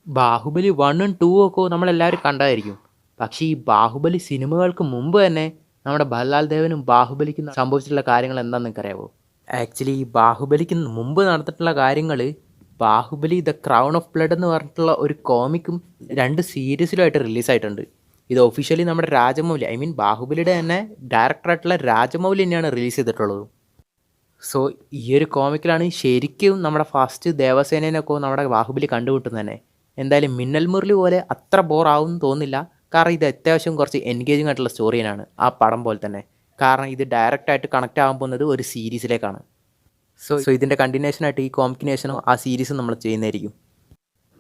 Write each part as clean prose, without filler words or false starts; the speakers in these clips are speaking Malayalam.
ബാഹുബലി 1ഉം 2ഉം ഒക്കെ നമ്മളെല്ലാവരും കണ്ടതായിരിക്കും. പക്ഷേ ഈ ബാഹുബലി സിനിമകൾക്ക് മുമ്പ് തന്നെ നമ്മുടെ ഭല്ലാൽ ദേവനും ബാഹുബലിക്കും സംഭവിച്ചിട്ടുള്ള കാര്യങ്ങൾ എന്താണെന്ന് നിങ്ങൾക്കറിയാമോ? ആക്ച്വലി ഈ ബാഹുബലിക്ക് മുമ്പ് നടന്നിട്ടുള്ള കാര്യങ്ങൾ Baahubali the crown of blood എന്ന് പറഞ്ഞിട്ടുള്ള ഒരു കോമിക്കും 2 സീരീസിലുമായിട്ട് റിലീസായിട്ടുണ്ട്. ഇത് ഒഫീഷ്യലി നമ്മുടെ രാജമൗലി, ഐ മീൻ ബാഹുബലിയുടെ തന്നെ ഡയറക്ടറായിട്ടുള്ള രാജമൗലി തന്നെയാണ് റിലീസ് ചെയ്തിട്ടുള്ളത്. സോ ഈ ഒരു കോമിക്കിലാണ് ശരിക്കും നമ്മുടെ ഫസ്റ്റ് ദേവസേനേനൊക്കെ നമ്മുടെ ബാഹുബലി കണ്ടുമുട്ടുന്നത് തന്നെ. എന്തായാലും മിന്നൽ മുരളി പോലെ അത്ര ബോറാവും തോന്നില്ല. കാരണം ഇത് അത്യാവശ്യം കുറച്ച് എൻഗേജിങ് ആയിട്ടുള്ള സ്റ്റോറി തന്നെയാണ്, ആ പടം പോലെ തന്നെ. കാരണം ഇത് ഡയറക്റ്റായിട്ട് കണക്റ്റ് ആകാൻ പോകുന്നത് ഒരു സീരീസിലേക്കാണ്. സോ ഇതിൻ്റെ കണ്ടിന്യൂഷനായിട്ട് ഈ കോമ്പിനേഷനോ ആ സീരീസും നമ്മൾ ചെയ്യുന്നതായിരിക്കും.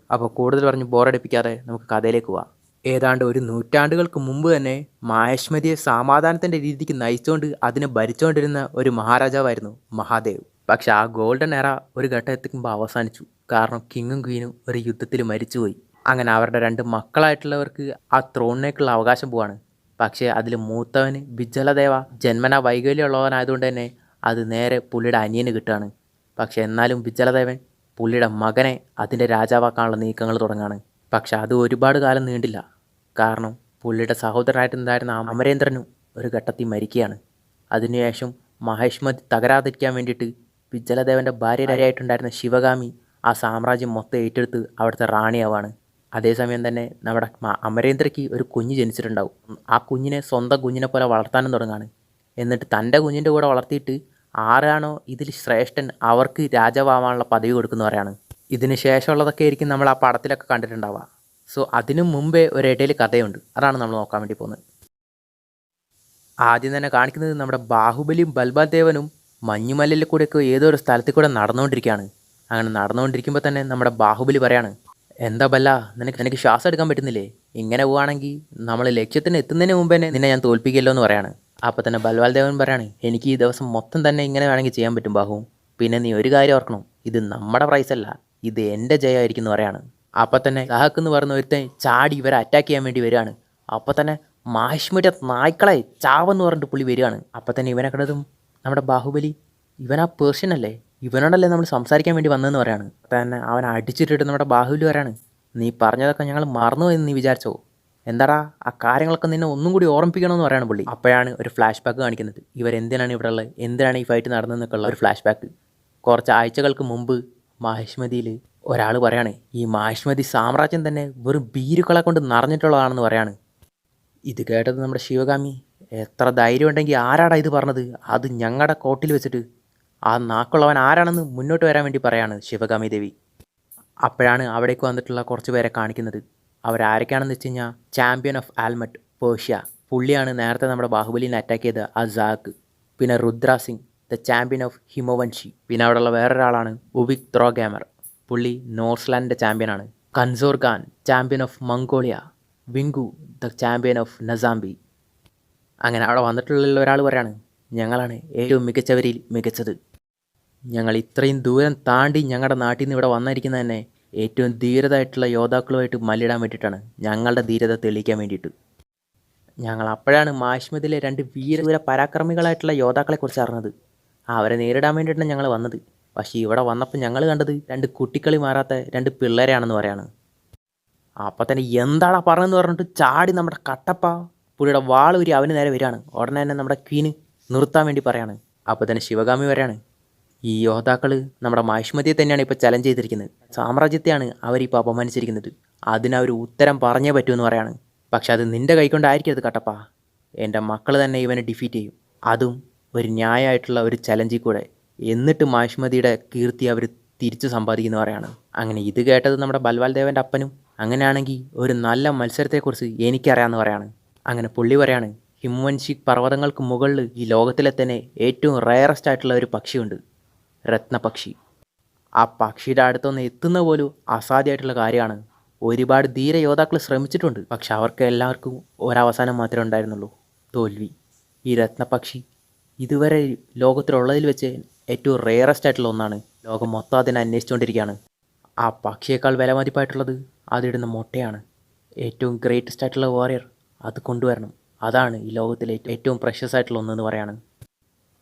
അപ്പോൾ കൂടുതൽ പറഞ്ഞ് ബോറടിപ്പിക്കാതെ നമുക്ക് കഥയിലേക്ക് പോവാം. ഏതാണ്ട് ഒരു നൂറ്റാണ്ടുകൾക്ക് മുമ്പ് തന്നെ മാഹിഷ്മതിയെ സമാധാനത്തിൻ്റെ രീതിക്ക് നയിച്ചുകൊണ്ട് അതിനെ ഭരിച്ചുകൊണ്ടിരുന്ന ഒരു മഹാരാജാവായിരുന്നു മഹാദേവ്. പക്ഷെ ആ ഗോൾഡൻ എറ ഒരു ഘട്ടം എത്തിക്കുമ്പോൾ അവസാനിച്ചു. കാരണം കിങ്ങും ക്വീനും ഒരു യുദ്ധത്തിൽ മരിച്ചുപോയി. അങ്ങനെ അവരുടെ 2 മക്കളായിട്ടുള്ളവർക്ക് ആ ത്രോണിനേക്കുള്ള അവകാശം പോവാണ്. പക്ഷേ അതിൽ മൂത്തവന് ബിജ്ജലദേവ ജന്മന വൈകല്യമുള്ളവനായതുകൊണ്ട് തന്നെ അത് നേരെ പുള്ളിയുടെ അനിയന് കിട്ടുകയാണ്. പക്ഷെ എന്നാലും ബിജ്ജലദേവൻ പുള്ളിയുടെ മകനെ അതിൻ്റെ രാജാവാക്കാനുള്ള നീക്കങ്ങൾ തുടങ്ങുകയാണ്. പക്ഷെ അത് ഒരുപാട് കാലം നീണ്ടില്ല. കാരണം പുള്ളിയുടെ സഹോദരനായിട്ടുണ്ടായിരുന്ന അമരേന്ദ്രനും ഒരു ഘട്ടത്തിൽ മരിക്കുകയാണ്. അതിനുശേഷം മഹിഷ്മതി തകരാതിരിക്കാൻ വേണ്ടിയിട്ട് ബിജ്ജലദേവൻ്റെ ഭാര്യയായിട്ടുണ്ടായിരുന്ന ശിവഗാമി ആ സാമ്രാജ്യം മൊത്തം ഏറ്റെടുത്ത് അവിടുത്തെ റാണിയാവാണ്. അതേസമയം തന്നെ നമ്മുടെ അമരേന്ദ്രയ്ക്ക് ഒരു കുഞ്ഞ് ജനിച്ചിട്ടുണ്ടാവും. ആ കുഞ്ഞിനെ സ്വന്തം കുഞ്ഞിനെ പോലെ വളർത്താനും തുടങ്ങാണ്. എന്നിട്ട് തൻ്റെ കുഞ്ഞിൻ്റെ കൂടെ വളർത്തിയിട്ട് ആരാണോ ഇതിൽ ശ്രേഷ്ഠൻ അവർക്ക് രാജാവാകാനുള്ള പദവി കൊടുക്കുന്നു പറയാണ്. ഇതിന് ശേഷമുള്ളതൊക്കെ ആയിരിക്കും നമ്മൾ ആ പടത്തിലൊക്കെ കണ്ടിട്ടുണ്ടാവുക. സോ അതിനു മുമ്പേ ഒരു ഇടയിൽ കഥയുണ്ട്, അതാണ് നമ്മൾ നോക്കാൻ വേണ്ടി പോകുന്നത്. ആദ്യം തന്നെ കാണിക്കുന്നത് നമ്മുടെ ബാഹുബലിയും ബൽബാൽ ദേവനും മഞ്ഞുമലയിൽ കൂടെയൊക്കെ ഏതോ ഒരു സ്ഥലത്തിൽ കൂടെ നടന്നുകൊണ്ടിരിക്കുകയാണ്. അങ്ങനെ നടന്നുകൊണ്ടിരിക്കുമ്പോൾ തന്നെ നമ്മുടെ ബാഹുബലി പറയാണ്, എന്താ ബല്ല, നിനക്ക് ശ്വാസം എടുക്കാൻ പറ്റുന്നില്ലേ? ഇങ്ങനെ പോവുകയാണെങ്കിൽ നമ്മൾ ലക്ഷ്യത്തിന് എത്തുന്നതിന് മുമ്പ് തന്നെ നിന്നെ ഞാൻ തോൽപ്പിക്കില്ലോ എന്ന് പറയാണ്. അപ്പോൾ തന്നെ ബൽബാൽ ദേവൻ പറയാണ്, എനിക്ക് ഈ ദിവസം മൊത്തം തന്നെ ഇങ്ങനെ വേണമെങ്കിൽ ചെയ്യാൻ പറ്റും ബാഹു. പിന്നെ നീ ഒരു കാര്യം ഓർക്കണം, ഇത് നമ്മുടെ പ്രൈസല്ല, ഇത് എൻ്റെ ജയമായിരിക്കും എന്ന് പറയാണ്. അപ്പം തന്നെ സഹക്ക് എന്ന് പറയുന്ന ഒരുത്തൻ ചാടി ഇവരെ അറ്റാക്ക് ചെയ്യാൻ വേണ്ടി വരികയാണ്. അപ്പം തന്നെ മാഹിഷ്മതിയുടെ നായ്ക്കളെ ചാവെന്ന് പറഞ്ഞിട്ട് പുള്ളി വരികയാണ്. അപ്പം തന്നെ ഇവനെ കണ്ടതും നമ്മുടെ ബാഹുബലി, ഇവനാ പേർഷ്യനല്ലേ, ഇവനോടല്ലേ നമ്മൾ സംസാരിക്കാൻ വേണ്ടി വന്നതെന്ന് പറയാണ്. തന്നെ അവൻ അടിച്ചിട്ടിട്ട് നമ്മുടെ ബാഹുബലി പറയാണ്, നീ പറഞ്ഞതൊക്കെ ഞങ്ങൾ മറന്നു എന്ന് നീ വിചാരിച്ചോ? എന്താടാ ആ കാര്യങ്ങളൊക്കെ നിന്നെ ഒന്നും കൂടി ഓർമ്മിപ്പിക്കണമെന്ന് പറയാണ് പുള്ളി. അപ്പോഴാണ് ഒരു ഫ്ലാഷ് ബാക്ക് കാണിക്കുന്നത്. ഇവരെന്തിനാണ് ഇവിടെ ഉള്ളത്, എന്തിനാണ് ഈ ഫൈറ്റ് നടന്നതെന്നൊക്കെയുള്ള ഒരു ഫ്ലാഷ് ബാക്ക്. കുറച്ച് ആഴ്ചകൾക്ക് മുമ്പ് മാഹിഷ്മതിയിൽ ഒരാൾ പറയാണ്, ഈ മാഹിഷ്മതി സാമ്രാജ്യം തന്നെ വെറും ഭീരുക്കളെ കൊണ്ട് നിറഞ്ഞിട്ടുള്ളതാണെന്ന് പറയാണ്. ഇത് കേട്ടത് നമ്മുടെ ശിവഗാമി, എത്ര ധൈര്യം ഉണ്ടെങ്കിൽ ആരാടാ ഇത് പറഞ്ഞത്, അത് ഞങ്ങളുടെ കോട്ടിൽ വെച്ചിട്ട് ആ നാക്കുള്ളവൻ ആരാണെന്ന് മുന്നോട്ട് വരാൻ വേണ്ടി പറയാണ് ശിവഗാമി ദേവി. അപ്പോഴാണ് അവിടേക്ക് വന്നിട്ടുള്ള കുറച്ച് പേരെ കാണിക്കുന്നത്. അവരാരൊക്കെയാണെന്ന് വെച്ച് കഴിഞ്ഞാൽ ചാമ്പ്യൻ ഓഫ് ആൽമട്ട് പേർഷ്യ, പുള്ളിയാണ് നേരത്തെ നമ്മുടെ ബാഹുബലിനെ അറ്റാക്ക് ചെയ്ത ആ സാക്ക്. പിന്നെ Rudra Singh the champion of Himavanshi. പിന്നെ അവിടെയുള്ള വേറൊരാളാണ് ഉവിക് ത്രോഗാമർ, പുള്ളി നോർസ്ലാൻഡിൻ്റെ ചാമ്പ്യനാണ്. Kansor Khan champion of Mongolia. Winku the champion of Nasambi. അങ്ങനെ അവിടെ വന്നിട്ടുള്ള ഒരാൾ പറയാണ്, ഞങ്ങളാണ് ഏറ്റവും മികച്ചവരിൽ മികച്ചത്. ഞങ്ങൾ ഇത്രയും ദൂരം താണ്ടി ഞങ്ങളുടെ നാട്ടിൽ നിന്ന് ഇവിടെ വന്നിരിക്കുന്നത് തന്നെ ഏറ്റവും ധീരതായിട്ടുള്ള യോദ്ധാക്കളുമായിട്ട് മല്ലിടാൻ വേണ്ടിയിട്ടാണ്, ഞങ്ങളുടെ ധീരത തെളിയിക്കാൻ വേണ്ടിയിട്ട്. ഞങ്ങൾ അപ്പോഴാണ് മാഹിഷ്മതിയിലെ 2 വീര പരാക്രമികളായിട്ടുള്ള യോദ്ധാക്കളെക്കുറിച്ച് അറിഞ്ഞത്. അവരെ നേരിടാൻ വേണ്ടിയിട്ടാണ് ഞങ്ങൾ വന്നത്. പക്ഷേ ഇവിടെ വന്നപ്പോൾ ഞങ്ങൾ കണ്ടത് 2 കുട്ടിക്കളി മാറാത്ത 2 പിള്ളേരെയാണെന്ന് പറയാണ്. അപ്പം തന്നെ എന്താടാ പറഞ്ഞതെന്ന് പറഞ്ഞിട്ട് ചാടി നമ്മുടെ കട്ടപ്പ പുള്ളിയുടെ വാൾ ഊരി അവന് നേരെ വരികയാണ്. ഉടനെ തന്നെ നമ്മുടെ ക്വീന് നിർത്താൻ വേണ്ടി പറയാണ്. അപ്പോൾ തന്നെ ശിവഗാമി പറയാണ്, ഈ യോദ്ധാക്കൾ നമ്മുടെ മാഹിഷ്മതിയെ തന്നെയാണ് ഇപ്പോൾ ചലഞ്ച് ചെയ്തിരിക്കുന്നത്, സാമ്രാജ്യത്തെയാണ് അവരിപ്പോൾ അപമാനിച്ചിരിക്കുന്നത്, അതിനവർ ഉത്തരം പറഞ്ഞേ പറ്റുമെന്ന് പറയാണ്. പക്ഷെ അത് നിൻ്റെ കൈക്കൊണ്ടായിരിക്കരുത് കട്ടപ്പ, എൻ്റെ മക്കൾ തന്നെ ഇവനെ ഡിഫീറ്റ് ചെയ്യും, അതും ഒരു ന്യായമായിട്ടുള്ള ഒരു ചലഞ്ചിൽ കൂടെ. എന്നിട്ട് മാഹിഷ്മതിയുടെ കീർത്തി അവർ തിരിച്ചു സമ്പാദിക്കുന്നു പറയാണ്. അങ്ങനെ ഇത് കേട്ടത് നമ്മുടെ ബൽബാൽ ദേവൻ്റെ അപ്പനും, അങ്ങനെയാണെങ്കിൽ ഒരു നല്ല മത്സരത്തെക്കുറിച്ച് എനിക്കറിയാമെന്ന് പറയാണ്. അങ്ങനെ പുള്ളി പറയാണ്, ഹിമവൻഷി പർവ്വതങ്ങൾക്ക് മുകളിൽ ഈ ലോകത്തിലെ തന്നെ ഏറ്റവും റയറസ്റ്റ് ആയിട്ടുള്ള ഒരു പക്ഷിയുണ്ട്, രത്നപക്ഷി. ആ പക്ഷിയുടെ അടുത്തൊന്ന് എത്തുന്ന പോലും അസാധ്യമായിട്ടുള്ള കാര്യമാണ്. ഒരുപാട് ധീര യോദ്ധാക്കൾ ശ്രമിച്ചിട്ടുണ്ട്, പക്ഷെ അവർക്ക് എല്ലാവർക്കും ഒരവസാനം മാത്രമേ ഉണ്ടായിരുന്നുള്ളൂ, തോൽവി. ഈ രത്നപക്ഷി ഇതുവരെ ലോകത്തിലുള്ളതിൽ വെച്ച് ഏറ്റവും റെയറസ്റ്റ് ആയിട്ടുള്ള ഒന്നാണ്. ലോകം മൊത്തം അതിനെ അന്വേഷിച്ചുകൊണ്ടിരിക്കുകയാണ്. ആ പക്ഷിയേക്കാൾ വിലമതിപ്പായിട്ടുള്ളത് അതിടുന്ന മുട്ടയാണ്. ഏറ്റവും ഗ്രേറ്റസ്റ്റ് ആയിട്ടുള്ള വാറിയർ അത് കൊണ്ടുവരണം, അതാണ് ഈ ലോകത്തിലെ ഏറ്റവും പ്രഷ്യസ് ആയിട്ടുള്ള ഒന്നെന്ന് പറയാണ്.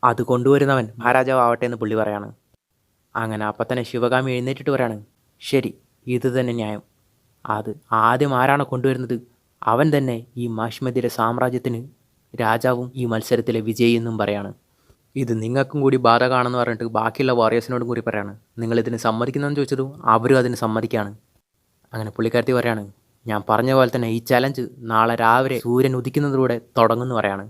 അത് കൊണ്ടുവരുന്നവൻ മഹാരാജാവ് ആവട്ടെ എന്ന് പുള്ളി പറയാണ്. അങ്ങനെ അപ്പം തന്നെ ശിവഗാമി എഴുന്നേറ്റിട്ട് പറയാണ്, ശരി, ഇത് തന്നെ ന്യായം, അത് ആദ്യം ആരാണോ കൊണ്ടുവരുന്നത് അവൻ തന്നെ ഈ മാഷ്മതിയുടെ സാമ്രാജ്യത്തിന് രാജാവും ഈ മത്സരത്തിലെ വിജയി എന്നും പറയാണ്. ഇത് നിങ്ങൾക്കും കൂടി ബാധകമാണെന്ന് പറഞ്ഞിട്ട് ബാക്കിയുള്ള വാറിയേഴ്സിനോടും കൂടി പറയാണ്. നിങ്ങളിതിന് സമ്മതിക്കുന്നതെന്ന് ചോദിച്ചതും അവരും അതിന് സമ്മതിക്കുകയാണ്. അങ്ങനെ പുള്ളിക്കാരത്തി പറയാണ്, ഞാൻ പറഞ്ഞ പോലെ തന്നെ ഈ ചലഞ്ച് നാളെ രാവിലെ സൂര്യൻ ഉദിക്കുന്നതിലൂടെ തുടങ്ങുമെന്ന് പറയാണ്.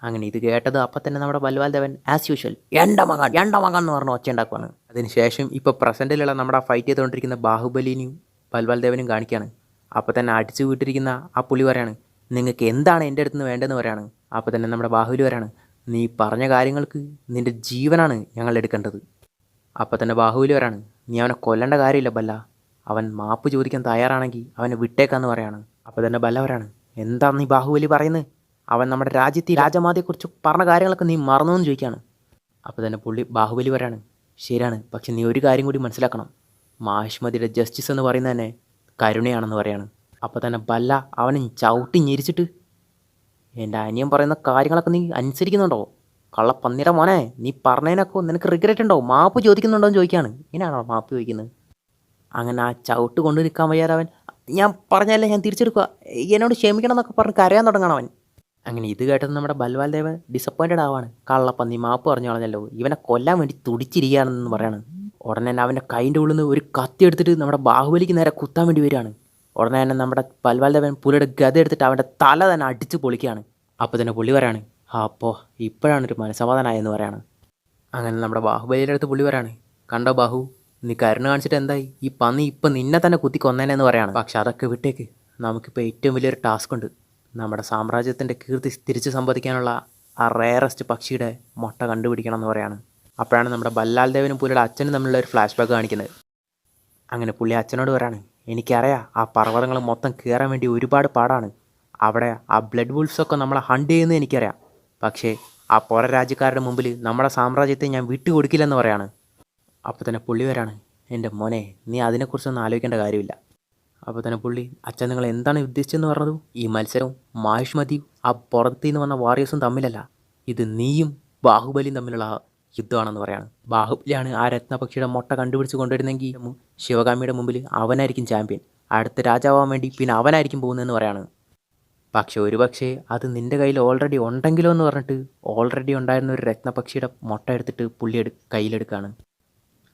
അങ്ങനെ ഇത് കേട്ടത് അപ്പം തന്നെ നമ്മുടെ ബൽവാൽ ദേവൻ ആസ് യൂഷ്വൽ എൻ്റെ മകൻ എന്ന് പറഞ്ഞ് ഒച്ച ഉണ്ടാക്കുവാണ്. അതിനുശേഷം ഇപ്പോൾ പ്രസൻറ്റിലുള്ള നമ്മുടെ ഫൈറ്റ് ചെയ്തുകൊണ്ടിരിക്കുന്ന ബാഹുബലിനെയും ബൽവാൽ ദേവനും കാണിക്കുകയാണ്. അപ്പോൾ തന്നെ അടിച്ചു വിട്ടിരിക്കുന്ന ആ പുള്ളി പറയാണ്, നിങ്ങൾക്ക് എന്താണ് എൻ്റെ അടുത്ത് നിന്ന് വേണ്ടതെന്ന് പറയാണ്. അപ്പോൾ തന്നെ നമ്മുടെ ബാഹുബലി പറയാണ്, നീ പറഞ്ഞ കാര്യങ്ങൾക്ക് നിൻ്റെ ജീവനാണ് ഞങ്ങൾ എടുക്കേണ്ടത്. അപ്പോൾ തന്നെ ബാഹുബലി പറയാണ്, നീ അവനെ കൊല്ലേണ്ട കാര്യമില്ല ബല്ല, അവൻ മാപ്പ് ചോദിക്കാൻ തയ്യാറാണെങ്കിൽ അവനെ വിട്ടേക്കാന്ന് പറയാണ്. അപ്പോൾ തന്നെ ബല്ല പറയാണ്, എന്താ നീ ബാഹുബലി പറയുന്നത്? അവൻ നമ്മുടെ രാജ്യത്തെ രാജമാതയെക്കുറിച്ച് പറഞ്ഞ കാര്യങ്ങളൊക്കെ നീ മറന്നുവെന്ന് ചോദിക്കുകയാണ്. അപ്പോൾ തന്നെ ബാഹുബലി പറയാണ്, ശരിയാണ്, പക്ഷെ നീ ഒരു കാര്യം കൂടി മനസ്സിലാക്കണം, മാഹിഷ്മതിയുടെ ജസ്റ്റിസ് എന്ന് പറയുന്നത് തന്നെ കരുണയാണെന്ന് പറയാണ്. അപ്പോൾ തന്നെ ബല്ല അവനെ ചവിട്ടി ഞെരിച്ചിട്ട്, എൻ്റെ അനിയൻ പറയുന്ന കാര്യങ്ങളൊക്കെ നീ അനുസരിക്കുന്നുണ്ടോ? കള്ളപ്പന്നിയുടെ മോനെ, നീ പറഞ്ഞതിനൊക്കെ നിനക്ക് റിഗ്രറ്റ് ഉണ്ടോ? മാപ്പ് ചോദിക്കുന്നുണ്ടോ എന്ന് ചോദിക്കുകയാണ്. ഇങ്ങനെയാണോ മാപ്പ് ചോദിക്കുന്നത്? അങ്ങനെ ആ ചവിട്ട് കൊണ്ടു നിൽക്കാൻ വയ്യാതെ അവൻ, ഞാൻ പറഞ്ഞല്ലേ ഞാൻ തിരിച്ചെടുക്കുക, എന്നോട് ക്ഷമിക്കണം എന്നൊക്കെ പറഞ്ഞ് കരയാൻ തുടങ്ങണം അവൻ. അങ്ങനെ ഇത് കേട്ടത് നമ്മുടെ ബൽവാൽ ദേവ് ഡിസപ്പോയിൻറ്റഡ് ആവാണ്. കള്ളപ്പന്നി മാപ്പ് പറഞ്ഞു കളഞ്ഞല്ലോ, ഇവനെ കൊല്ലാൻ വേണ്ടി തുടിച്ചിരിക്കുകയാണെന്ന് പറയാണ്. ഉടനെ തന്നെ അവൻ്റെ കൈൻ്റെ ഉള്ളിൽ നിന്ന് ഒരു കത്തി എടുത്തിട്ട് നമ്മുടെ ബാഹുബലിക്ക് നേരെ കുത്താൻ വേണ്ടി വരികയാണ്. ഉടനെ തന്നെ നമ്മുടെ ബൽവാൽ ദേവൻ പുള്ളിയുടെ ഗത എടുത്തിട്ട് അവൻ്റെ തല തന്നെ അടിച്ച് പൊളിക്കുകയാണ്. അപ്പോൾ തന്നെ പുള്ളി പറയാണ്, അപ്പോൾ ഇപ്പോഴാണ് ഒരു മനസ്സമാധാനമായെന്ന് പറയാണ്. അങ്ങനെ നമ്മുടെ ബാഹുബലിയുടെ അടുത്ത് പുള്ളി പറയാണ്, കണ്ടോ ബാഹു, നീ കരുണ കാണിച്ചിട്ട് എന്തായി? ഈ പന്നി ഇപ്പം നിന്നെ തന്നെ കുത്തി കൊന്നേനെന്ന് പറയാണ്. പക്ഷെ അതൊക്കെ വിട്ടേക്ക്, നമുക്കിപ്പോൾ ഏറ്റവും വലിയൊരു ടാസ്ക് ഉണ്ട്. നമ്മുടെ സാമ്രാജ്യത്തിൻ്റെ കീർത്തി തിരിച്ച് സമ്പാദിക്കാനുള്ള ആ റെയറസ്റ്റ് പക്ഷിയുടെ മുട്ട കണ്ടുപിടിക്കണം എന്ന് പറയാണ്. അപ്പോഴാണ് നമ്മുടെ ബല്ലാൽ ദേവനും പുള്ളിയുടെ അച്ഛനും തമ്മിലുള്ള ഒരു ഫ്ലാഷ് ബാക്ക് കാണിക്കുന്നത്. അങ്ങനെ പുള്ളി അച്ഛനോട് പറയാണ്, എനിക്കറിയാം ആ പർവ്വതങ്ങൾ മൊത്തം കയറാൻ വേണ്ടി ഒരുപാട് പാടാണ്, അവിടെ ആ ബ്ലഡ് വുൾഫ്സൊക്കെ നമ്മളെ ഹണ്ട് ചെയ്യുന്നത് എനിക്കറിയാം, പക്ഷേ ആ പുറ രാജ്യക്കാരുടെ മുമ്പിൽ നമ്മുടെ സാമ്രാജ്യത്തെ ഞാൻ വിട്ടുകൊടുക്കില്ലെന്ന് പറയാണ്. അപ്പോൾ തന്നെ പുള്ളി വരാണ്, എൻ്റെ മോനെ നീ അതിനെക്കുറിച്ചൊന്നും ആലോചിക്കേണ്ട കാര്യമില്ല. അപ്പോൾ തന്നെ പുള്ളി, അച്ഛൻ നിങ്ങൾ എന്താണ് ഉദ്ദേശിച്ചതെന്ന് പറഞ്ഞത്? ഈ മത്സരവും മാഹിഷ്മതിയും ആ പുറത്തു നിന്ന് വന്ന വാറിയേഴ്സും തമ്മിലല്ല, ഇത് നീയും ബാഹുബലിയും തമ്മിലുള്ള യുദ്ധമാണെന്ന് പറയാണ്. ബാഹുബലിയാണ് ആ രത്നപക്ഷിയുടെ മുട്ട കണ്ടുപിടിച്ച് കൊണ്ടുവരുന്നെങ്കിൽ ശിവഗാമിയുടെ മുമ്പിൽ അവനായിരിക്കും ചാമ്പ്യൻ, അടുത്ത രാജാവാൻ വേണ്ടി പിന്നെ അവനായിരിക്കും പോകുന്നതെന്ന് പറയാണ്. പക്ഷെ ഒരുപക്ഷെ അത് നിൻ്റെ കയ്യിൽ ഓൾറെഡി ഉണ്ടെങ്കിലോ എന്ന് പറഞ്ഞിട്ട് ഓൾറെഡി ഉണ്ടായിരുന്ന ഒരു രത്നപക്ഷിയുടെ മുട്ട എടുത്തിട്ട് പുള്ളി കയ്യിലെടുക്കുകയാണ്.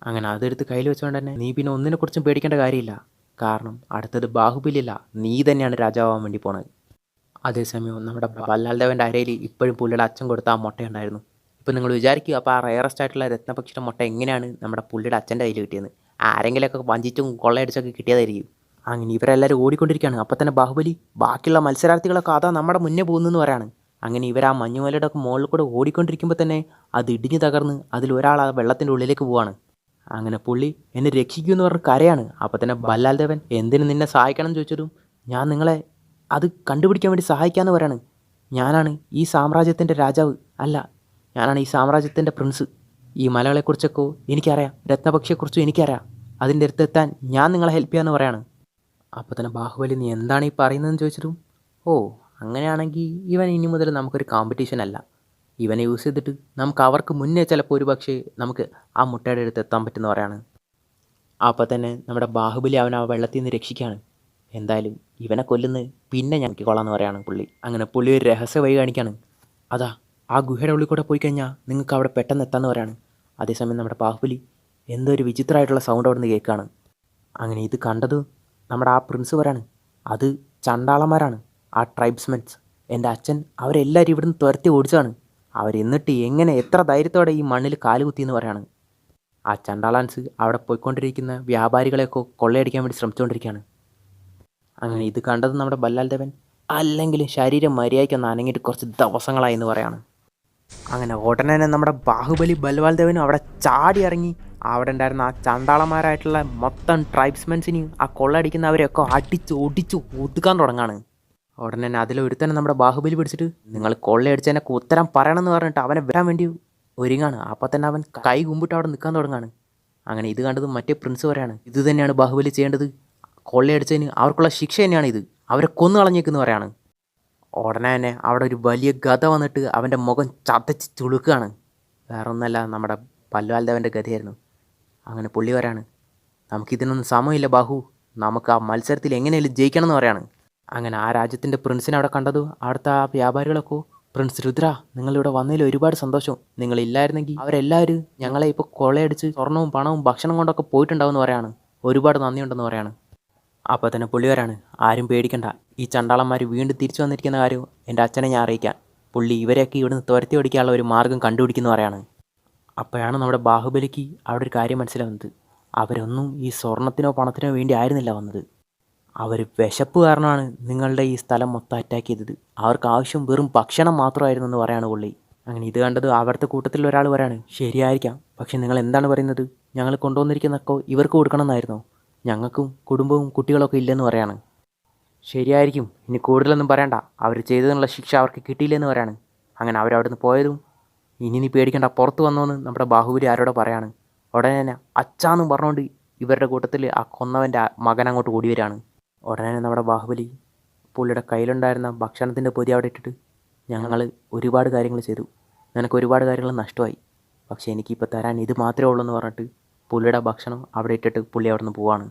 അങ്ങനെ അതെടുത്ത് കയ്യിൽ വെച്ചുകൊണ്ട് തന്നെ നീ പിന്നെ ഒന്നിനെക്കുറിച്ചും പേടിക്കേണ്ട കാര്യമില്ല, കാരണം അടുത്തത് ബാഹുബലിയല്ല, നീ തന്നെയാണ് രാജാവാൻ വേണ്ടി പോണത്. അതേസമയം നമ്മുടെ ബല്ലാൽ ദേവൻ്റെ അരയിൽ ഇപ്പോഴും പുള്ളിയുടെ അച്ഛൻ കൊടുത്ത ആ മുട്ടയുണ്ടായിരുന്നു. ഇപ്പോൾ നിങ്ങൾ വിചാരിക്കുക, അപ്പോൾ ആ റയറസ്റ്റ് ആയിട്ടുള്ള രത്നപക്ഷിയുടെ മുട്ട എങ്ങനെയാണ് നമ്മുടെ പുള്ളിയുടെ അച്ഛൻ്റെ കയ്യിൽ കിട്ടിയത്? ആരെങ്കിലുമൊക്കെ വഞ്ചിച്ചും കൊള്ളയടിച്ചൊക്കെ കിട്ടിയതായിരിക്കും. അങ്ങനെ ഇവരെല്ലാവരും ഓടിക്കൊണ്ടിരിക്കുകയാണ്. അപ്പോൾ തന്നെ ബാഹുബലി ബാക്കിയുള്ള മത്സരാർത്ഥികളൊക്കെ അതാ നമ്മുടെ മുന്നേ പോകുന്നതെന്ന് പറയാണ്. അങ്ങനെ ഇവർ ആ മഞ്ഞുമലയുടെ ഒക്കെ മുകളിൽ കൂടെ ഓടിക്കൊണ്ടിരിക്കുമ്പോൾ തന്നെ അത് ഇടിഞ്ഞു തകർന്ന് അതിലൊരാൾ ആ വെള്ളത്തിൻ്റെ ഉള്ളിലേക്ക് പോവാണ്. അങ്ങനെ പുള്ളി എന്നെ രക്ഷിക്കുമെന്ന് പറഞ്ഞ് കരയാണ്. അപ്പോൾ തന്നെ ബല്ലാൽ ദേവൻ എന്തിന് നിന്നെ സഹായിക്കണം എന്ന് ചോദിച്ചതും, ഞാൻ നിങ്ങളെ അത് കണ്ടുപിടിക്കാൻ വേണ്ടി സഹായിക്കാമെന്ന് പറയാണ്. ഞാനാണ് ഈ സാമ്രാജ്യത്തിൻ്റെ രാജാവ്, അല്ല ഞാനാണ് ഈ സാമ്രാജ്യത്തിൻ്റെ പ്രിൻസ്. ഈ മലകളെക്കുറിച്ചൊക്കെ എനിക്കറിയാം, രത്നപക്ഷിയെക്കുറിച്ചും എനിക്കറിയാം, അതിൻ്റെ അടുത്തെത്താൻ ഞാൻ നിങ്ങളെ ഹെൽപ്പ് ചെയ്യാമെന്ന് പറയാണ്. അപ്പോൾ തന്നെ ബാഹുബലി നീ എന്താണ് ഈ പറയുന്നതെന്ന് ചോദിച്ചിട്ടും, ഓ അങ്ങനെയാണെങ്കിൽ ഇവൻ ഇനി മുതൽ നമുക്കൊരു കോമ്പറ്റീഷൻ അല്ല, ഇവനെ യൂസ് ചെയ്തിട്ട് നമുക്ക് അവർക്ക് മുന്നേ ചിലപ്പോൾ ഒരു പക്ഷേ നമുക്ക് ആ മുട്ടയുടെ അടുത്ത് എത്താൻ പറ്റുമെന്ന് പറയാണ്. അപ്പോൾ തന്നെ നമ്മുടെ ബാഹുബലി അവൻ ആ വെള്ളത്തിൽ നിന്ന് രക്ഷിക്കുകയാണ്. എന്തായാലും ഇവനെ കൊല്ലുന്നത് പിന്നെ ഞാൻ കൊള്ളാമെന്ന് പറയാണ് പുള്ളി. അങ്ങനെ പുള്ളി ഒരു രഹസ്യ വഴി കാണിക്കുകയാണ്. അതാ ആ ഗുഹയുടെ ഉള്ളിൽ കൂടെ പോയി കഴിഞ്ഞാൽ നിങ്ങൾക്ക് അവിടെ പെട്ടെന്ന് എത്താമെന്ന് പറയാണ്. അതേസമയം നമ്മുടെ ബാഹുബലി എന്തോ ഒരു വിചിത്രമായിട്ടുള്ള സൗണ്ട് അവിടെ നിന്ന് കേൾക്കുകയാണ്. അങ്ങനെ ഇത് കണ്ടത് നമ്മുടെ ആ പ്രിൻസ് പറയാണ്, അത് ചണ്ടാളന്മാരാണ്, ആ ട്രൈബ്സ്മെൻസ്. എൻ്റെ അച്ഛൻ അവരെല്ലാവരും ഇവിടുന്ന് തുരത്തി ഓടിച്ചാണ്, അവരെന്നിട്ട് എങ്ങനെ എത്ര ധൈര്യത്തോടെ ഈ മണ്ണിൽ കാലുകുത്തിയെന്ന് പറയാണ്. ആ ചണ്ടാളാൻസ് അവിടെ പോയിക്കൊണ്ടിരിക്കുന്ന വ്യാപാരികളെയൊക്കെ കൊള്ളയടിക്കാൻ വേണ്ടി ശ്രമിച്ചുകൊണ്ടിരിക്കുകയാണ്. അങ്ങനെ ഇത് കണ്ടത് നമ്മുടെ ബല്ലാൽ ദേവൻ, അല്ലെങ്കിലും ശരീരം മര്യാദയ്ക്കൊന്ന് അനങ്ങിയിട്ട് കുറച്ച് ദിവസങ്ങളായി എന്ന് പറയാണ്. അങ്ങനെ ഉടനെ തന്നെ നമ്മുടെ ബാഹുബലി ബൽവാൽ ദേവനും അവിടെ ചാടി ഇറങ്ങി അവിടെ ഉണ്ടായിരുന്ന ആ ചണ്ടാളന്മാരായിട്ടുള്ള മൊത്തം ട്രൈബ്സ്മെൻസിനെയും ആ കൊള്ളയടിക്കുന്നവരെയൊക്കെ അടിച്ച് ഒടിച്ച് ഒതുക്കാൻ തുടങ്ങാണ്. ഉടനെ തന്നെ അതിലൊരുത്തന്നെ നമ്മുടെ ബാഹുബലി പിടിച്ചിട്ട് നിങ്ങൾ കൊള്ളയടിച്ചതിനൊക്കെ ഉത്തരം പറയണമെന്ന് പറഞ്ഞിട്ട് അവനെ വരാൻ വേണ്ടി ഒരുങ്ങാണ്. അപ്പോൾ തന്നെ അവൻ കൈ കുമ്പിട്ട് അവിടെ നിൽക്കാൻ തുടങ്ങാണ്. അങ്ങനെ ഇത് കണ്ടത് മറ്റേ പ്രിൻസ് പറയാണ്, ഇത് തന്നെയാണ് ബാഹുബലി ചെയ്യേണ്ടത്, കൊള്ളയടിച്ചതിന് അവർക്കുള്ള ശിക്ഷ തന്നെയാണ് ഇത്, അവരെ കൊന്നു കളഞ്ഞേക്കെന്ന് പറയാണ്. ഉടനെ തന്നെ അവിടെ ഒരു വലിയ ഗത വന്നിട്ട് അവൻ്റെ മുഖം ചതച്ച് ചുളുക്കുകയാണ്. വേറെ ഒന്നല്ല, നമ്മുടെ ബൽവാൽ ദേവൻ്റെ ഗതയായിരുന്നു. അങ്ങനെ പുള്ളി പറയാണ്, നമുക്കിതിനൊന്നും സമയമില്ല ബാഹു, നമുക്ക് ആ മത്സരത്തിൽ എങ്ങനെയാലും ജയിക്കണം എന്ന് പറയാണ്. അങ്ങനെ ആ രാജ്യത്തിൻ്റെ പ്രിൻസിനെ അവിടെ കണ്ടതു അവിടുത്തെ ആ വ്യാപാരികളൊക്കെ, പ്രിൻസ് രുദ്ര, നിങ്ങളിവിടെ വന്നതിൽ ഒരുപാട് സന്തോഷം. നിങ്ങളില്ലായിരുന്നെങ്കിൽ അവരെല്ലാവരും ഞങ്ങളെ ഇപ്പോൾ കൊള്ളയടിച്ച് സ്വർണവും പണവും ഭക്ഷണം കൊണ്ടൊക്കെ പോയിട്ടുണ്ടാവുമെന്ന് പറയാണ്. ഒരുപാട് നന്ദിയുണ്ടെന്ന് പറയാണ്. അപ്പോൾ തന്നെ പുള്ളി വരാണ്, ആരും പേടിക്കണ്ട, ഈ ചണ്ടാളന്മാർ വീണ്ടും തിരിച്ചു വന്നിരിക്കുന്ന കാര്യം എൻ്റെ അച്ഛനെ ഞാൻ അറിയിക്കാം. പുള്ളി ഇവരെയൊക്കെ ഇവിടുന്ന് തുരത്തി ഓടിക്കാനുള്ള ഒരു മാർഗ്ഗം കണ്ടുപിടിക്കുന്നു പറയാണ്. അപ്പോഴാണ് നമ്മുടെ ബാഹുബലിക്ക് അവിടെ ഒരു കാര്യം മനസ്സിലാവുന്നത്. അവരൊന്നും ഈ സ്വർണത്തിനോ പണത്തിനോ വേണ്ടി ആയിരുന്നില്ല വന്നത്. അവർ വിശപ്പ് കാരണമാണ് നിങ്ങളുടെ ഈ സ്ഥലം മൊത്തം അറ്റാക്ക് ചെയ്തത്. അവർക്ക് ആവശ്യം വെറും ഭക്ഷണം മാത്രമായിരുന്നു എന്ന് പറയാണ് പുള്ളി. അങ്ങനെ ഇത് കണ്ടത് അവിടുത്തെ കൂട്ടത്തിൽ ഒരാൾ പറയാണ്, ശരിയായിരിക്കാം, പക്ഷെ നിങ്ങൾ എന്താണ് പറയുന്നത്? ഞങ്ങൾ കൊണ്ടുവന്നിരിക്കുന്നതൊക്കെ ഇവർക്ക് കൊടുക്കണമെന്നായിരുന്നോ? ഞങ്ങൾക്കും കുടുംബവും കുട്ടികളൊക്കെ ഇല്ലെന്ന് പറയാണ്. ശരിയായിരിക്കും, ഇനി കൂടുതലൊന്നും പറയണ്ട, അവർ ചെയ്തതിനുള്ള ശിക്ഷ അവർക്ക് കിട്ടിയില്ലെന്ന് പറയാണ്. അങ്ങനെ അവരവിടുന്ന് പോയതും, ഇനി നീ പേടിക്കണ്ട, പുറത്ത് വന്നോന്ന് നമ്മുടെ ബാഹുബലി ആരോടെ പറയാണ്. ഉടനെ തന്നെ അച്ചാന്നും പറഞ്ഞുകൊണ്ട് ഇവരുടെ കൂട്ടത്തിൽ ആ കൊന്നവൻ്റെ മകൻ അങ്ങോട്ട് ഓടി വരികയാണ്. ഉടനെ തന്നെ നമ്മുടെ ബാഹുബലി പുള്ളിയുടെ കയ്യിലുണ്ടായിരുന്ന ഭക്ഷണത്തിൻ്റെ പൊതി അവിടെ ഇട്ടിട്ട്, ഞങ്ങൾ ഒരുപാട് കാര്യങ്ങൾ ചെയ്തു, നിനക്ക് ഒരുപാട് കാര്യങ്ങൾ നഷ്ടമായി, പക്ഷേ എനിക്കിപ്പോൾ തരാൻ ഇത് മാത്രമേ ഉള്ളൂ എന്ന് പറഞ്ഞിട്ട് പുള്ളിയുടെ ഭക്ഷണം അവിടെ ഇട്ടിട്ട് പുള്ളി അവിടെ നിന്ന് പോവാണ്.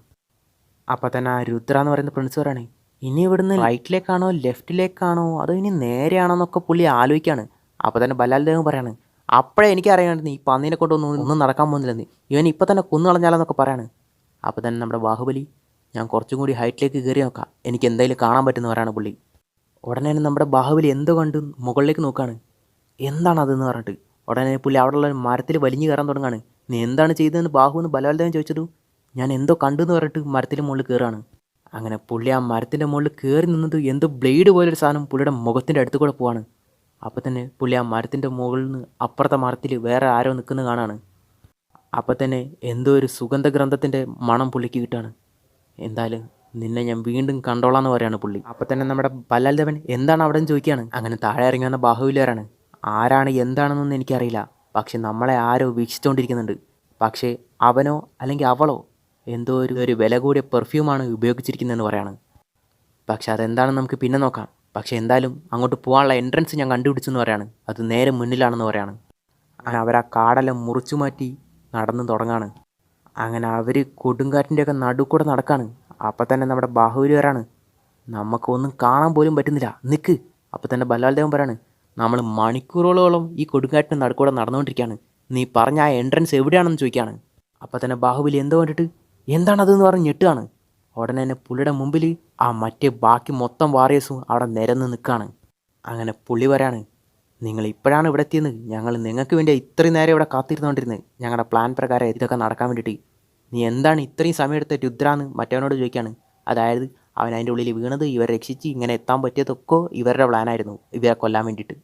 അപ്പോൾ തന്നെ ആ രുദ്ര എന്ന് പറയുന്ന പ്രിൻസ് പറയാണ്, ഇനി ഇവിടുന്ന് റൈറ്റിലേക്കാണോ ലെഫ്റ്റിലേക്കാണോ അതോ ഇനി നേരെയാണോ എന്നൊക്കെ പുള്ളി ആലോചിക്കുകയാണ്. അപ്പോൾ തന്നെ ബലാൽദേവ് പറയാണ്, അപ്പോഴേ എനിക്കറിയാണ്ട് ഈ പന്നീനെ കൊണ്ടൊന്നും നടക്കാൻ പോകുന്നില്ലെന്ന്, ഇവൻ ഇപ്പം തന്നെ കൊന്നു കളഞ്ഞാലെന്നൊക്കെ പറയാണ്. അപ്പോൾ തന്നെ നമ്മുടെ ബാഹുബലി, ഞാൻ കുറച്ചും കൂടി ഹൈറ്റിലേക്ക് കയറി നോക്കാം, എനിക്ക് എന്തായാലും കാണാൻ പറ്റുമെന്ന് പറയാണ് പുള്ളി. ഉടനെ തന്നെ നമ്മുടെ ബാഹുബലി എന്തോ കണ്ട് മുകളിലേക്ക് നോക്കുകയാണ്. എന്താണതെന്ന് പറഞ്ഞിട്ട് ഉടനെ പുള്ളി അവിടെയുള്ള മരത്തിൽ വലിഞ്ഞു കയറാൻ തുടങ്ങുകയാണ്. നീ എന്താണ് ചെയ്തതെന്ന് ബാഹുവെന്ന് ബലവൽദേവൻ ചോദിച്ചതു, ഞാൻ എന്തോ കണ്ടു എന്ന് പറഞ്ഞിട്ട് മരത്തിൻ്റെ മുകളിൽ കയറുകയാണ്. അങ്ങനെ പുള്ളി ആ മരത്തിൻ്റെ മുകളിൽ കയറി നിന്നത് എന്തോ ബ്ലേഡ് പോലൊരു സാധനം പുള്ളിയുടെ മുഖത്തിൻ്റെ അടുത്ത് കൂടെ പോവാണ്. അപ്പോൾ തന്നെ പുള്ളി ആ മരത്തിൻ്റെ മുകളിൽ നിന്ന് അപ്പുറത്തെ മരത്തിൽ വേറെ ആരോ നിൽക്കുന്നത് കാണാണ്. അപ്പോൾ തന്നെ എന്തോ ഒരു സുഗന്ധഗ്രന്ഥത്തിൻ്റെ മണം പുള്ളിക്ക് കിട്ടുകയാണ്. എന്തായാലും നിന്നെ ഞാൻ വീണ്ടും കണ്ടോളാന്ന് പറയാണ് പുള്ളി. അപ്പോൾ തന്നെ നമ്മുടെ ബലാൽദേവൻ എന്താണ് അവിടെ നിന്ന് ചോദിക്കുകയാണ്. അങ്ങനെ താഴെ ഇറങ്ങി വന്ന ബാഹുബലിയാരാണ്. ആരാണ് എന്താണെന്നൊന്നും എനിക്കറിയില്ല, പക്ഷെ നമ്മളെ ആരോ വീക്ഷിച്ചുകൊണ്ടിരിക്കുന്നുണ്ട്. പക്ഷേ അവനോ അല്ലെങ്കിൽ അവളോ എന്തോ ഒരു വില കൂടിയ പെർഫ്യൂമാണ് ഉപയോഗിച്ചിരിക്കുന്നതെന്ന് പറയാണ്. പക്ഷെ അതെന്താണെന്ന് നമുക്ക് പിന്നെ നോക്കാം. പക്ഷേ എന്തായാലും അങ്ങോട്ട് പോകാനുള്ള എൻട്രൻസ് ഞാൻ കണ്ടുപിടിച്ചെന്ന് പറയാണ്. അത് നേരെ മുന്നിലാണെന്ന് പറയാണ്. അങ്ങനെ അവർ ആ കാടെല്ലാം മുറിച്ചു മാറ്റി നടന്നു തുടങ്ങാണ്. അങ്ങനെ അവർ കൊടുങ്കാറ്റിൻ്റെയൊക്കെ നടുക്കൂടെ നടക്കാണ്. അപ്പം തന്നെ നമ്മുടെ ബാഹുബലി വരാണ്, നമുക്കൊന്നും കാണാൻ പോലും പറ്റുന്നില്ല, നിൽക്ക്. അപ്പം തന്നെ ബലാൽദേവൻ പറയാണ്, നമ്മൾ മണിക്കൂറുകളോളം ഈ കൊടുങ്കാറ്റിൻ്റെ നടുക്കൂടെ നടന്നുകൊണ്ടിരിക്കുകയാണ്, നീ പറഞ്ഞ ആ എൻട്രൻസ് എവിടെയാണെന്ന് ചോദിക്കുകയാണ്. അപ്പം തന്നെ ബാഹുബലി എന്തോ കണ്ടിട്ട് എന്താണതെന്ന് പറഞ്ഞ് ഞെട്ടുകയാണ്. ഉടനെ തന്നെ പുള്ളിയുടെ മുമ്പിൽ ആ മറ്റേ ബാക്കി മൊത്തം വാറിയേഴ്സും അവിടെ നിരന്ന് നിൽക്കുകയാണ്. അങ്ങനെ പുള്ളി പറയാണ്, നിങ്ങൾ ഇപ്പോഴാണ് ഇവിടെ എത്തിയെന്ന്, ഞങ്ങൾ നിങ്ങൾക്ക് വേണ്ടി ഇത്രയും നേരം ഇവിടെ കാത്തിരുന്നുകൊണ്ടിരുന്നത്, ഞങ്ങളുടെ പ്ലാൻ പ്രകാരം ഇതൊക്കെ നടക്കാൻ വേണ്ടിയിട്ട്. നീ എന്താണ് ഇത്രയും സമയമെടുത്ത രുദ്രാന്ന് മറ്റവനോട് ചോദിക്കുകയാണ്. അതായത് അവൻ അതിൻ്റെ ഉള്ളിൽ വീണത് ഇവരെ രക്ഷിച്ച് ഇങ്ങനെ എത്താൻ പറ്റിയതൊക്കെ ഇവരുടെ പ്ലാനായിരുന്നു, ഇവരെ കൊല്ലാൻ വേണ്ടിയിട്ട്.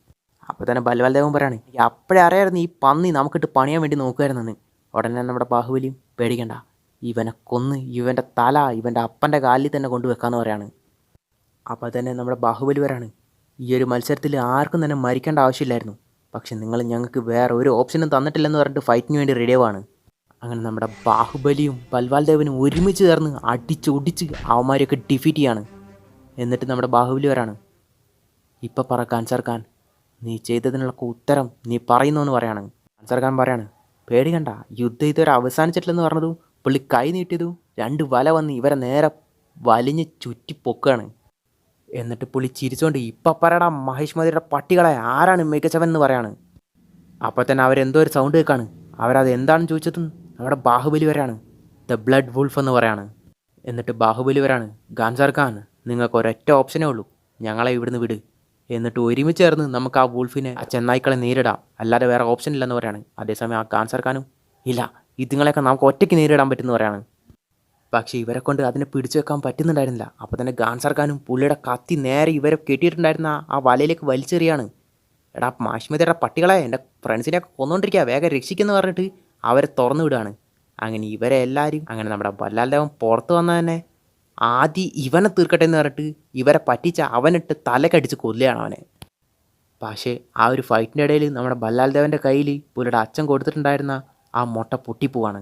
അപ്പോൾ തന്നെ ബൽവൽദേവൻ പറയാണ്, അപ്പോഴേ അറിയായിരുന്നു ഈ പന്നി നമുക്കിട്ട് പണിയാൻ വേണ്ടി നോക്കുമായിരുന്നെന്ന്. ഉടനെ നമ്മുടെ ബാഹുബലിയും, പേടിക്കണ്ട, ഇവനെ കൊന്ന് ഇവൻ്റെ തല ഇവൻ്റെ അപ്പൻ്റെ കാലിൽ തന്നെ കൊണ്ടുവെക്കാമെന്ന് പറയാണ്. അപ്പോൾ തന്നെ നമ്മുടെ ബാഹുബലി വരാണ്, ഈ ഒരു മത്സരത്തിൽ ആർക്കും തന്നെ മരിക്കേണ്ട ആവശ്യമില്ലായിരുന്നു, പക്ഷെ നിങ്ങൾ ഞങ്ങൾക്ക് വേറെ ഒരു ഓപ്ഷനും തന്നിട്ടില്ലെന്ന് പറഞ്ഞിട്ട് ഫൈറ്റിന് വേണ്ടി റെഡിയാവാണ്. അങ്ങനെ നമ്മുടെ ബാഹുബലിയും ബൽവാൽദേവനും ഒരുമിച്ച് ചേർന്ന് അടിച്ചൊടിച്ച് അവന്മാരെയൊക്കെ ഡിഫീറ്റ് ചെയ്യാണ്. എന്നിട്ട് നമ്മുടെ ബാഹുബലി വരാണ്, ഇപ്പം പറ കാൻസർ ഖാൻ, നീ ചെയ്തതിനുള്ള ഉത്തരം നീ പറയുന്നു എന്ന് പറയാണ്. കാൻസർ ഖാൻ പറയാണ്, പേടിക്കണ്ട, യുദ്ധം ഇതുവരെ അവസാനിച്ചിട്ടില്ലെന്ന് പറഞ്ഞതും പുള്ളി കൈ നീട്ടിയതും 2 വല വന്ന് ഇവരെ നേരെ വലിഞ്ഞ് ചുറ്റി പൊക്കുകയാണ്. എന്നിട്ട് പുള്ളി ചിരിച്ചുകൊണ്ട്, ഇപ്പം പറയടാ മഹേഷ് മതിയുടെ പട്ടികളെ, ആരാണ് മികച്ചവൻ എന്ന് പറയാണ്. അപ്പോൾ തന്നെ അവരെന്തോ ഒരു സൗണ്ട് കേൾക്കാണ്. അവരത് എന്താണെന്ന് ചോദിച്ചതും നമ്മുടെ ബാഹുബലി വരാണ്, ദ ബ്ലഡ് വുൾഫ് എന്ന് പറയാണ്. എന്നിട്ട് ബാഹുബലി വരാണ്, കാൻസർ ഖാൻ, നിങ്ങൾക്ക് ഒരൊറ്റ ഓപ്ഷനേ ഉള്ളൂ, ഞങ്ങളെ ഇവിടുന്ന് വിട്, എന്നിട്ട് ഒരുമിച്ച് ചേർന്ന് നമുക്ക് ആ വുൾഫിനെ, ആ ചെന്നായ്ക്കളെ നേരിടാം, അല്ലാതെ വേറെ ഓപ്ഷൻ ഇല്ലെന്ന് പറയാണ്. അതേസമയം ആ കാൻസർ ഖാനും, ഇല്ല, ഇതുങ്ങളെയൊക്കെ നമുക്ക് ഒറ്റയ്ക്ക് നേരിടാൻ പറ്റുമെന്ന് പറയാണ്. പക്ഷേ ഇവരെ കൊണ്ട് അതിനെ പിടിച്ചു വെക്കാൻ പറ്റുന്നുണ്ടായിരുന്നില്ല. അപ്പോൾ തന്നെ കാൻസർ ഖാനും പുള്ളിയുടെ കത്തി നേരെ ഇവരെ കെട്ടിയിട്ടുണ്ടായിരുന്ന ആ വലയിലേക്ക് വലിച്ചെറിയാണ്. എടാ മാഷ്മിതയുടെ പട്ടികളെ, എൻ്റെ ഫ്രണ്ട്സിനെയൊക്കെ കൊന്നുകൊണ്ടിരിക്കുക, വേഗം രക്ഷിക്കുമെന്ന് പറഞ്ഞിട്ട് അവരെ തുറന്നു വിടുകയാണ്. അങ്ങനെ ഇവരെ എല്ലാവരും, അങ്ങനെ നമ്മുടെ ബൽവാൽദേവൻ പുറത്ത് വന്നാൽ തന്നെ ആദ്യം ഇവനെ തീർക്കട്ടെ എന്ന് പറഞ്ഞിട്ട് ഇവരെ പറ്റിച്ച അവനിട്ട് തലക്കടിച്ച് കൊല്ലുകയാണ് അവനെ. പക്ഷേ ആ ഒരു ഫൈറ്റിൻ്റെ ഇടയിൽ നമ്മുടെ ബൽവാൽദേവൻ്റെ കയ്യിൽ പുള്ളിയുടെ അച്ഛൻ കൊടുത്തിട്ടുണ്ടായിരുന്ന ആ മുട്ട പൊട്ടിപ്പോവാണ്.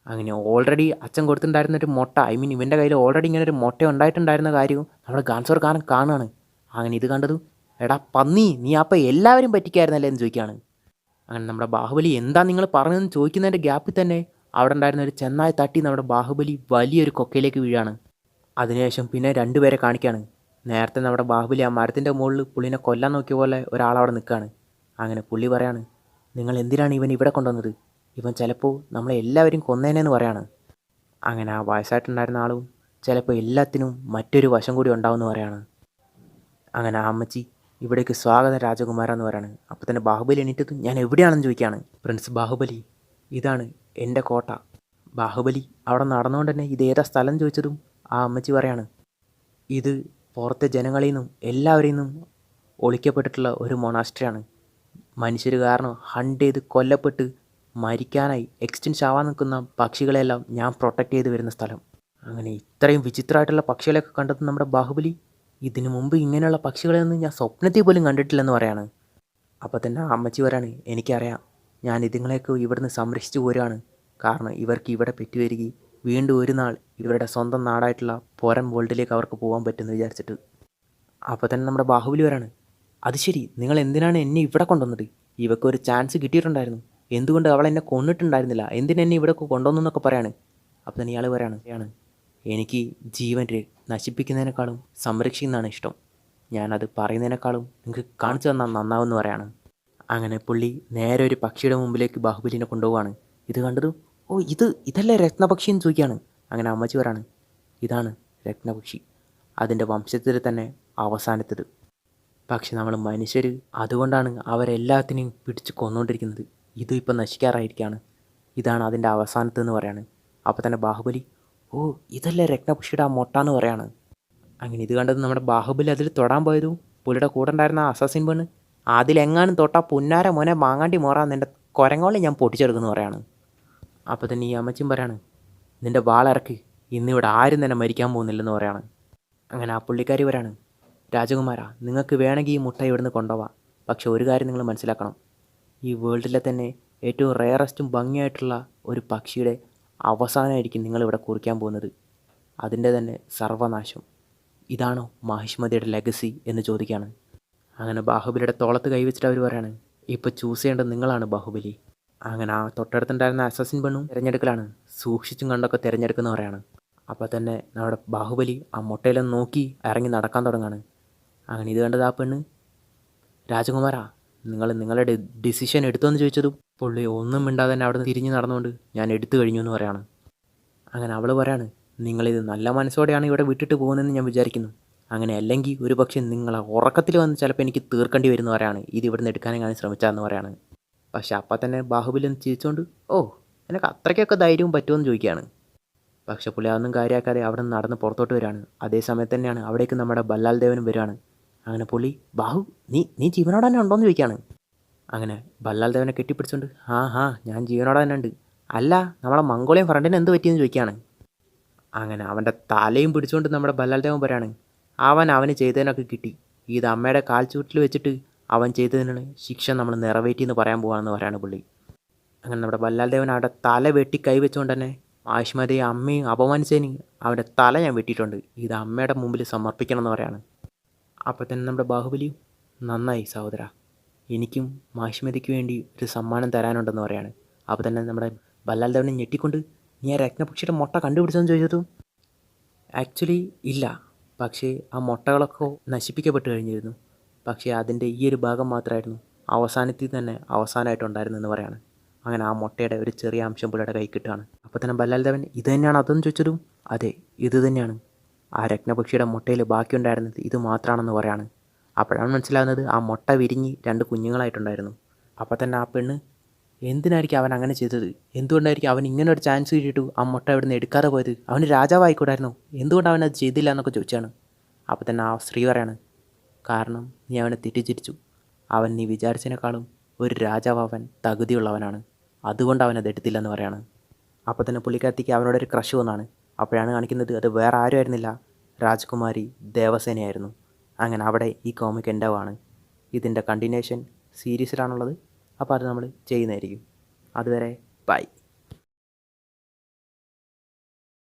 അങ്ങനെ ഓൾറെഡി അച്ഛൻ കൊടുത്തിട്ടുണ്ടായിരുന്നൊരു മുട്ട, ഇവൻ്റെ കയ്യിൽ ഓൾറെഡി ഇങ്ങനെ ഒരു മുട്ട ഉണ്ടായിട്ടുണ്ടായിരുന്ന കാര്യവും നമ്മുടെ കാൻസർ ഖാൻ കാണുകയാണ്. അങ്ങനെ ഇത് കണ്ടതും, എടാ പന്നി, നീ അപ്പം എല്ലാവരും പറ്റിക്കായിരുന്നല്ലേ എന്ന് ചോദിക്കുകയാണ്. അങ്ങനെ നമ്മുടെ ബാഹുബലി എന്താ നിങ്ങൾ പറഞ്ഞതെന്ന് ചോദിക്കുന്നതിൻ്റെ ഗ്യാപ്പിൽ തന്നെ അവിടെ ഉണ്ടായിരുന്ന ഒരു ചെന്നായി തട്ടി നമ്മുടെ ബാഹുബലി വലിയൊരു കൊക്കയിലേക്ക് വീഴാണ്. അതിനുശേഷം പിന്നെ രണ്ടുപേരെ കാണിക്കുകയാണ്. നേരത്തെ നമ്മുടെ ബാഹുബലി ആ മരത്തിൻ്റെ മുകളിൽ പുള്ളിനെ കൊല്ലാൻ നോക്കിയ പോലെ ഒരാളവിടെ നിൽക്കുകയാണ്. അങ്ങനെ പുള്ളി പറയാണ്, നിങ്ങൾ എന്തിനാണ് ഇവൻ ഇവിടെ കൊണ്ടുവന്നത്? ഇവൻ ചിലപ്പോൾ നമ്മളെ എല്ലാവരും കൊന്നേനെന്ന് പറയാണ്. അങ്ങനെ ആ വയസ്സായിട്ടുണ്ടായിരുന്ന ആളും ചിലപ്പോൾ എല്ലാത്തിനും മറ്റൊരു വശം കൂടി ഉണ്ടാവുമെന്ന് പറയാണ്. അങ്ങനെ ആ അമ്മച്ചി ഇവിടേക്ക് സ്വാഗതം രാജകുമാര എന്ന് പറയാണ്. അപ്പോൾ തന്നെ ബാഹുബലി എണീറ്റത് ഞാൻ എവിടെയാണെന്ന് ചോദിക്കുകയാണ്. പ്രിൻസ് ബാഹുബലി, ഇതാണ് എൻ്റെ കോട്ട. ബാഹുബലി അവിടെ നടന്നുകൊണ്ട് തന്നെ ഇതേതാ സ്ഥലം ചോദിച്ചതും ആ അമ്മച്ചി പറയാണ്, ഇത് പുറത്തെ ജനങ്ങളിൽ നിന്നും എല്ലാവരിൽ നിന്നും ഒളിക്കപ്പെട്ടിട്ടുള്ള ഒരു മൊണാസ്ട്രിയാണ്. മനുഷ്യർ കാരണം ഹണ്ട് ചെയ്ത് കൊല്ലപ്പെട്ട് മരിക്കാനായി എക്സ്റ്റെൻസ് ആവാൻ നിൽക്കുന്ന പക്ഷികളെല്ലാം ഞാൻ പ്രൊട്ടക്റ്റ് ചെയ്ത് വരുന്ന സ്ഥലം. അങ്ങനെ ഇത്രയും വിചിത്രമായിട്ടുള്ള പക്ഷികളെയൊക്കെ കണ്ടത് നമ്മുടെ ബാഹുബലി ഇതിനു മുമ്പ് ഇങ്ങനെയുള്ള പക്ഷികളെയൊന്നും ഞാൻ സ്വപ്നത്തിൽ പോലും കണ്ടിട്ടില്ലെന്ന് പറയാണ്. അപ്പോൾ തന്നെ ആ അമ്മച്ചി പറയാണ്, എനിക്കറിയാം, ഞാൻ ഇതുങ്ങളെയൊക്കെ ഇവിടുന്ന് സംരക്ഷിച്ചു പോരുകയാണ്. കാരണം ഇവർക്ക് ഇവിടെ പെറ്റുവരികയും വീണ്ടും ഒരു നാൾ ഇവരുടെ സ്വന്തം നാടായിട്ടുള്ള പുറം വേൾഡിലേക്ക് അവർക്ക് പോകാൻ പറ്റുമെന്ന് വിചാരിച്ചിട്ട്. അപ്പോൾ തന്നെ നമ്മുടെ ബാഹുബലി പറയാണ്, അത് ശരി, നിങ്ങൾ എന്തിനാണ് എന്നെ ഇവിടെ കൊണ്ടുവന്നത്? ഇവക്കൊരു ചാൻസ് കിട്ടിയിട്ടുണ്ടായിരുന്നു, എന്തുകൊണ്ട് അവൾ എന്നെ കൊന്നിട്ടുണ്ടായിരുന്നില്ല, എന്തിനെന്നെ ഇവിടെ കൊണ്ടുവന്നു എന്നൊക്കെ പറയാണ്. അപ്പോൾ തന്നെ ഇയാൾ പറയാണ്, എനിക്ക് ജീവൻ നശിപ്പിക്കുന്നതിനേക്കാളും സംരക്ഷിക്കുന്നതാണ് ഇഷ്ടം. ഞാനത് പറയുന്നതിനേക്കാളും നിങ്ങൾക്ക് കാണിച്ചു തന്നാൽ നന്നാവെന്ന് പറയാണ്. അങ്ങനെ പുള്ളി നേരെ ഒരു പക്ഷിയുടെ മുമ്പിലേക്ക് ബാഹുബലിനെ കൊണ്ടുപോവാണ്. ഇത് കണ്ടതും, ഓ ഇതല്ലേ രത്നപക്ഷി എന്ന് ചോദിക്കുകയാണ്. അങ്ങനെ അമ്മച്ചി പറയാണ്, ഇതാണ് രത്നപക്ഷി, അതിൻ്റെ വംശത്തിൽ തന്നെ അവസാനത്തത്. പക്ഷെ നമ്മൾ മനുഷ്യർ അതുകൊണ്ടാണ് അവരെല്ലാത്തിനെയും പിടിച്ച് കൊന്നുകൊണ്ടിരിക്കുന്നത്. ഇതും ഇപ്പം നശിക്കാറായിരിക്കുകയാണ്, ഇതാണ് അതിൻ്റെ അവസാനത്തെന്ന് പറയാണ്. അപ്പോൾ തന്നെ ബാഹുബലി, ഓ ഇതല്ലേ രത്നപക്ഷിയുടെ ആ മൊട്ട എന്ന് പറയാണ്. അങ്ങനെ ഇത് കണ്ടത് നമ്മുടെ ബാഹുബലി അതിൽ തൊടാൻ പോയതും പുള്ളിയുടെ കൂടെ ഉണ്ടായിരുന്ന ആ അസാസിൻ പെണ്ണ്, അതിലെങ്ങാനും തൊട്ടാൽ പുന്നാര മോനെ മാങ്ങാണ്ടി മോറാൻ നിൻ്റെ കുരങ്ങോളി ഞാൻ പൊട്ടിച്ചെടുക്കുന്നു പറയാണ്. അപ്പോൾ തന്നെ ഈ അമ്മച്ചും പറയാണ്, നിൻ്റെ വാളിറക്കി, ഇന്നിവിടെ ആരും തന്നെ മരിക്കാൻ പോകുന്നില്ലെന്ന് പറയാണ്. അങ്ങനെ ആ പുള്ളിക്കാരി പറയാണ്, രാജകുമാര, നിങ്ങൾക്ക് വേണമെങ്കിൽ ഈ മുട്ട ഇവിടുന്ന് കൊണ്ടുപോവാം. പക്ഷെ ഒരു കാര്യം നിങ്ങൾ മനസ്സിലാക്കണം, ഈ വേൾഡിലെ തന്നെ ഏറ്റവും റെയറസ്റ്റും ഭംഗിയായിട്ടുള്ള ഒരു പക്ഷിയുടെ അവസാനമായിരിക്കും നിങ്ങളിവിടെ കുറിക്കാൻ പോകുന്നത്. അതിൻ്റെ തന്നെ സർവനാശം. ഇതാണോ മാഹിഷ്മതിയുടെ ലെഗസി എന്ന് ചോദിക്കുകയാണ്. അങ്ങനെ ബാഹുബലിയുടെ തോളത്ത് കൈവച്ചിട്ട് അവർ പറയാണ്, ഇപ്പോൾ ചൂസ് ചെയ്യേണ്ടത് നിങ്ങളാണ് ബാഹുബലി. അങ്ങനെ ആ തൊട്ടടുത്തുണ്ടായിരുന്ന അസസിൻ പെണ്ണും തിരഞ്ഞെടുക്കലാണ്, സൂക്ഷിച്ചും കണ്ടൊക്കെ തിരഞ്ഞെടുക്കുന്ന പറയാണ്. അപ്പോൾ തന്നെ നമ്മുടെ ബാഹുബലി ആ മുട്ടയിലൊന്ന് നോക്കി ഇറങ്ങി നടക്കാൻ തുടങ്ങാണ്. അങ്ങനെ ഇത് കണ്ടത് ആ പെണ്ണ്, രാജകുമാരാ, നിങ്ങൾ നിങ്ങളുടെ ഡിസിഷൻ എടുത്തോന്ന് ചോദിച്ചതും പുള്ളി ഒന്നും മിണ്ടാതെ തന്നെ അവിടെ നിന്ന് തിരിഞ്ഞ് നടന്നുകൊണ്ട് ഞാൻ എടുത്തു കഴിഞ്ഞു എന്ന് പറയാണ്. അങ്ങനെ അവൾ പറയാണ്, നിങ്ങളിത് നല്ല മനസ്സോടെയാണ് ഇവിടെ വിട്ടിട്ട് പോകുന്നതെന്ന് ഞാൻ വിചാരിക്കുന്നു. അങ്ങനെ അല്ലെങ്കിൽ ഒരു പക്ഷേ നിങ്ങളെ ഉറക്കത്തിൽ വന്ന് ചിലപ്പോൾ എനിക്ക് തീർക്കേണ്ടി വരുമെന്ന് പറയാണ്, ഇത് ഇവിടുന്ന് എടുക്കാനെങ്ങാനും ശ്രമിച്ചതെന്ന് പറയാണ്. പക്ഷെ അപ്പം തന്നെ ബാഹുബലി ഒന്ന് ചിരിച്ചുകൊണ്ട്, ഓ എനിക്ക് അത്രയ്ക്കൊക്കെ ധൈര്യവും പറ്റുമെന്ന് ചോദിക്കുകയാണ്. പക്ഷെ പുള്ളി അതൊന്നും കാര്യമാക്കാതെ അവിടെ നിന്ന് നടന്ന് പുറത്തോട്ട് വരികയാണ്. അതേ സമയത്ത് തന്നെയാണ് അവിടേക്ക് നമ്മുടെ ബല്ലാൽ ദേവനും വരികയാണ്. അങ്ങനെ പുള്ളി, ബാഹു നീ ജീവനോടെ തന്നെ ഉണ്ടോയെന്ന് ചോദിക്കുകയാണ്. അങ്ങനെ ബല്ലാൽ ദേവനെ കെട്ടിപ്പിടിച്ചുകൊണ്ട്, ഞാൻ ജീവനോടെ തന്നെ ഉണ്ട്. അല്ല, നമ്മളെ മംഗോളിയൻ ഫ്രണ്ടിന് എന്ത് പറ്റിയെന്ന് ചോദിക്കുകയാണ്. അങ്ങനെ അവൻ്റെ തലയും പിടിച്ചുകൊണ്ട് നമ്മുടെ ബല്ലാൽ ദേവൻ പറയാണ്, അവന് ചെയ്തതിനൊക്കെ കിട്ടി, ഇത് അമ്മയുടെ കാൽച്ചൂട്ടിൽ വെച്ചിട്ട് അവൻ ചെയ്തതിനുള്ള ശിക്ഷ നമ്മൾ നിറവേറ്റിയെന്ന് പറയാൻ പോകാമെന്ന് പറയാണ് പുള്ളി. അങ്ങനെ നമ്മുടെ ബല്ലാൽ ദേവൻ അവിടെ തല വെട്ടി കൈ വെച്ചുകൊണ്ട് തന്നെ, ആയുഷ്മതിയെ അമ്മയും അപമാനിച്ചതിന് അവൻ്റെ തല ഞാൻ വെട്ടിയിട്ടുണ്ട്, ഇത് അമ്മയുടെ മുമ്പിൽ സമർപ്പിക്കണം എന്ന് പറയാണ്. അപ്പോൾ തന്നെ നമ്മുടെ ബാഹുബലി, നന്നായി സഹോദര, എനിക്കും മാഹിഷ്മതിക്ക് വേണ്ടി ഒരു സമ്മാനം തരാനുണ്ടെന്ന് പറയാണ്. അപ്പോൾ തന്നെ നമ്മുടെ ബല്ലാൽ ദേവനെ ഞെട്ടിക്കൊണ്ട്, നീ ആ രത്നപക്ഷിയുടെ മുട്ട കണ്ടുപിടിച്ചതെന്ന് ചോദിച്ചതും, ആക്ച്വലി ഇല്ല, പക്ഷേ ആ മുട്ടകളൊക്കെ നശിപ്പിക്കപ്പെട്ട് കഴിഞ്ഞിരുന്നു. പക്ഷേ അതിൻ്റെ ഈ ഒരു ഭാഗം മാത്രമായിരുന്നു അവസാനത്തിൽ തന്നെ അവസാനമായിട്ടുണ്ടായിരുന്നെന്ന് പറയാണ്. അങ്ങനെ ആ മുട്ടയുടെ ഒരു ചെറിയ അംശം പുള്ളിയുടെ കൈ കിട്ടുകയാണ്. അപ്പോൾ തന്നെ ബല്ലാൽ ദേവൻ, ഇത് തന്നെയാണ് അതെന്ന് ചോദിച്ചതും, അതെ ഇത് തന്നെയാണ്, ആ രത്നപക്ഷിയുടെ മുട്ടയിൽ ബാക്കിയുണ്ടായിരുന്നത് ഇത് മാത്രമാണെന്ന് പറയാണ്. അപ്പോഴാണ് മനസ്സിലാകുന്നത് ആ മുട്ട വിരിഞ്ഞ് 2 കുഞ്ഞുങ്ങളായിട്ടുണ്ടായിരുന്നു. അപ്പോൾ തന്നെ ആ പെണ്ണ്, എന്തിനായിരിക്കും അവൻ അങ്ങനെ ചെയ്തത്? എന്തുകൊണ്ടായിരിക്കും അവൻ ഇങ്ങനെ ഒരു ചാൻസ് കിട്ടിയിട്ട് ആ മുട്ട ഇവിടെ നിന്ന് എടുക്കാതെ പോയത്? അവന് രാജാവായിക്കൂടായിരുന്നു, എന്തുകൊണ്ട് അവൻ അത് ചെയ്തില്ല എന്നൊക്കെ ചോദിച്ചാണ്. അപ്പോൾ തന്നെ ആ സ്ത്രീ പറയാണ്, കാരണം നീ അവനെ തെറ്റിദ്ധരിച്ചു, അവൻ നീ വിചാരിച്ചതിനേക്കാളും ഒരു രാജാവാൻ തകുതിയുള്ളവനാണ്, അതുകൊണ്ട് അവനത് എടുത്തില്ലെന്ന് പറയാണ്. അപ്പോൾ തന്നെ പുള്ളിക്കാരത്തിക്ക് അവനോടൊരു ക്രഷ് വന്നാണ്. അപ്പോഴാണ് കാണിക്കുന്നത് അത് വേറെ ആരും ആയിരുന്നില്ല, രാജകുമാരി ദേവസേനയായിരുന്നു. അങ്ങനെ അവിടെ ഈ കോമിക് എൻഡാവാണ്. ഇതിൻ്റെ കണ്ടിന്യൂഷൻ സീരീസിലാണുള്ളത്. അപ്പോൾ അത് നമ്മൾ ചെയ്യുന്നതായിരിക്കും. അതുവരെ ബൈ.